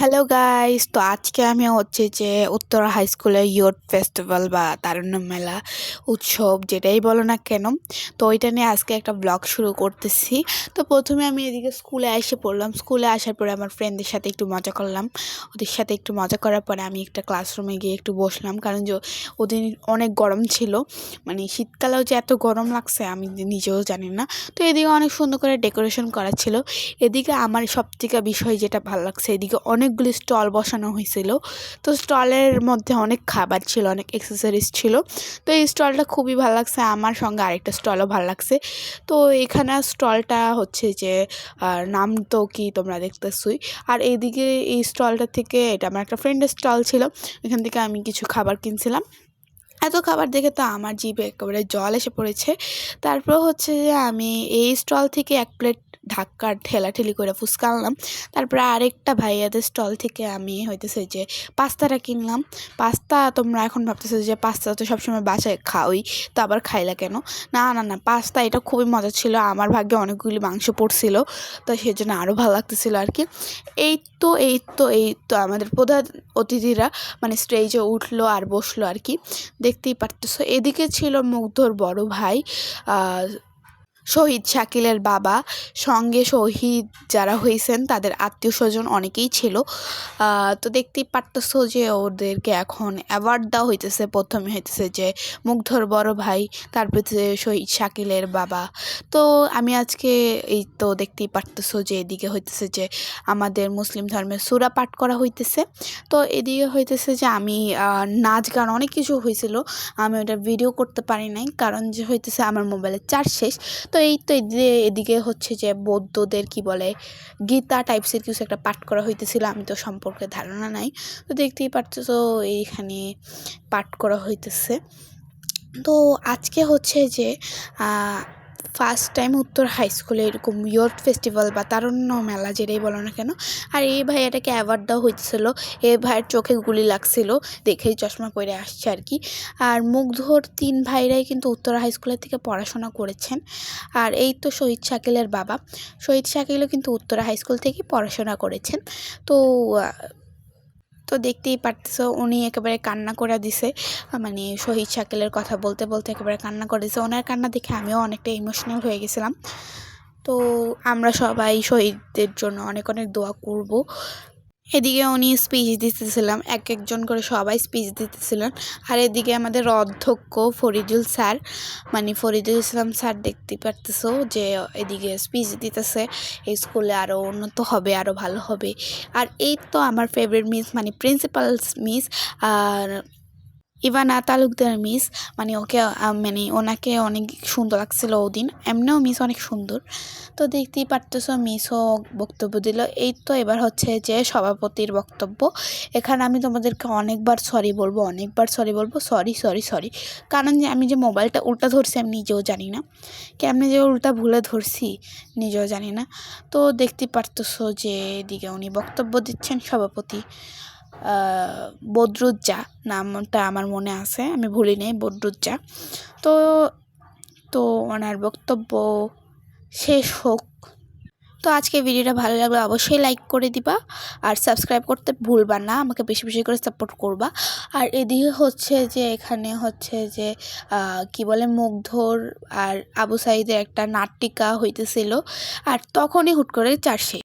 Hello guys, তো আজকে আমি হচ্ছে যে উত্তরা হাই স্কুলের ইয়ুথ ফেস্টিভ্যাল বা তারুণ্য মেলা উৎসব যেটাই বলো না কেন, তো ওইটা নিয়ে আজকে একটা ব্লগ শুরু করতেছি। তো প্রথমে আমি এদিকে স্কুলে এসে পড়লাম। স্কুলে আসার পরে আমার ফ্রেন্ডদের সাথে একটু মজা করলাম। ওদের সাথে একটু মজা করার পরে আমি একটা ক্লাসরুমে গিয়ে একটু বসলাম, কারণ যে ওদিন অনেক গরম ছিল। মানে শীতকালেও যে এত গরম লাগছে আমি নিজেও জানি না। তো এদিকে অনেক সুন্দর করে ডেকোরেশন করা ছিল। এদিকে আমার সবথেকে বিষয় যেটা ভালো লাগছে, এদিকে অনেকগুলি স্টল বসানো হয়েছিল। তো স্টলের মধ্যে অনেক খাবার ছিল, অনেক অ্যাক্সেসরিজ ছিল। তো এই স্টলটা খুবই ভালো লাগছে। আমার সঙ্গে আরেকটা স্টলও ভালো লাগছে। তো এখানে স্টলটা হচ্ছে যে নাম তো কি তোমরা দেখতেছই। আর এইদিকে এই স্টলটা থেকে, এটা আমার একটা ফ্রেন্ডের স্টল ছিল, এখান থেকে আমি কিছু খাবার কিনছিলাম। এত খাবার দেখে তো আমার জিভে একেবারে জল এসে পড়েছে। তারপর হচ্ছে যে আমি এই স্টল থেকে এক প্লেট ধাক্কা ঠেলাঠেলি করে ফুচকা আনলাম। তারপরে আরেকটা ভাইয়াদের স্টল থেকে আমি হইতেছে যে পাস্তাটা কিনলাম। পাস্তা তোমরা এখন ভাবতেছো যে পাস্তা তো সবসময় বাসায় খাওই, তো আবার খাইলা কেন? না না না, পাস্তা এটা খুবই মজা ছিল। আমার ভাগ্যে অনেকগুলি মাংস পড়ছিল, তো সেই জন্য আরও ভালো লাগতেছিল আর কি। এই তো আমাদের প্রধান অতিথিরা মানে স্টেজে উঠলো আর বসলো আর কি, দেখতেই পারতেছো। এদিকে ছিল মুগ্ধর বড় ভাই শহীদ শাকিলের বাবা, সঙ্গে শহীদ যারা হয়েছেন তাদের আত্মীয় স্বজন অনেকেই ছিল। তো দেখতেই পারতেছো যে ওদেরকে এখন অ্যাওয়ার্ড দেওয়া হইতেছে। প্রথমে হইতেছে যে মুগ্ধর বড় ভাই, তারপর হচ্ছে শহীদ শাকিলের বাবা। তো আমি আজকে এই তো দেখতেই পারতেছো যে এদিকে হইতেছে যে আমাদের মুসলিম ধর্মের সূরা পাঠ করা হইতেছে। তো এদিকে হইতেছে যে আমি নাচ গান অনেক কিছু হয়েছিল, আমি ওটা ভিডিও করতে পারি নাই, কারণ যে হইতেছে আমার মোবাইলের চার্জ শেষ। তো এই তো এদিকে হচ্ছে যে বৌদ্ধদের কি বলে গীতা টাইপসের কিছু একটা পাঠ করা হইতেছিল, আমি তো সম্পর্কে ধারণা নাই। তো দেখতেই পারতেছো এইখানে পাঠ করা হইতেছে। তো আজকে হচ্ছে যে ফার্স্ট টাইম উত্তর হাই স্কুলে এরকম ইয়ুথ ফেস্টিভ্যাল বা তারুণ্য মেলা যেটাই বলো না কেন, আর এই ভাইয়াটাকে অ্যাওয়ার্ড দেওয়া হইতেছিল। এই ভাইয়ের চোখে গুলি লাগছিল, দেখেই চশমা পরে আসছে আর কি। আর মুগ্ধর 3 ভাইরাই কিন্তু উত্তরা হাই স্কুলের থেকে পড়াশোনা করেছেন। আর এই তো শহীদ শাকিলের বাবা, শহীদ শাকিলও কিন্তু উত্তরা হাই স্কুল থেকেই পড়াশোনা করেছেন। তো তো দেখতেই পারতেছো উনি একেবারে কান্না করে দিছে। মানে শহীদ শাকিলের কথা বলতে বলতে একেবারে কান্না করে দিছে। ওনার কান্না দেখে আমিও অনেকটা ইমোশনাল হয়ে গেছিলাম। তো আমরা সবাই শহীদদের জন্য অনেক অনেক দোয়া করব। এদিকে উনি স্পিচ দিতেছিলাম, এক একজন করে সবাই স্পিচ দিতেছিলেন। আর এদিকে আমাদের অধ্যক্ষ ফরিদুল স্যার, মানে ফরিদুল ইসলাম স্যার, দেখতে পারতেছো যে এদিকে স্পিচ দিতেছে। এই স্কুলে আরও উন্নত হবে, আরও ভালো হবে। আর এই তো আমার ফেভারিট মিস, মানে প্রিন্সিপাল মিস, আর ইভানা তালুকদার মিস, মানে মানে ওনাকে অনেক সুন্দর লাগছিল ওদিন। এমনিও মিস অনেক সুন্দর। তো দেখতেই পারতেছো মিসও বক্তব্য দিল। এই তো এবার হচ্ছে যে সভাপতির বক্তব্য। এখানে আমি তোমাদেরকে অনেকবার সরি বলবো, সরি সরি সরি। কারণ যে আমি যে মোবাইলটা উল্টা ধরছি আমি নিজেও জানি না, কেমনি যে উল্টা ভুলে ধরছি নিজেও জানি না। তো দেখতেই পারতেছো যে এদিকে উনি বক্তব্য দিচ্ছেন, সভাপতি বদরুজ্জা নামটা আমার মনে আছে, আমি ভুলি নেই, বদরুজ্জা। তো তো ওনার বক্তব্য শেষ হোক। তো আজকে ভিডিওটা ভালো লাগলে অবশ্যই লাইক করে দিবা, আর সাবস্ক্রাইব করতে ভুলবা না, আমাকে বেশি বেশি করে সাপোর্ট করবা। আর এদিকে হচ্ছে যে এখানে হচ্ছে যে কি বলে মুগ্ধর আর আবু সাইদের একটা নাটিকা হইতেছিল, আর তখনই হুট করে চার্জে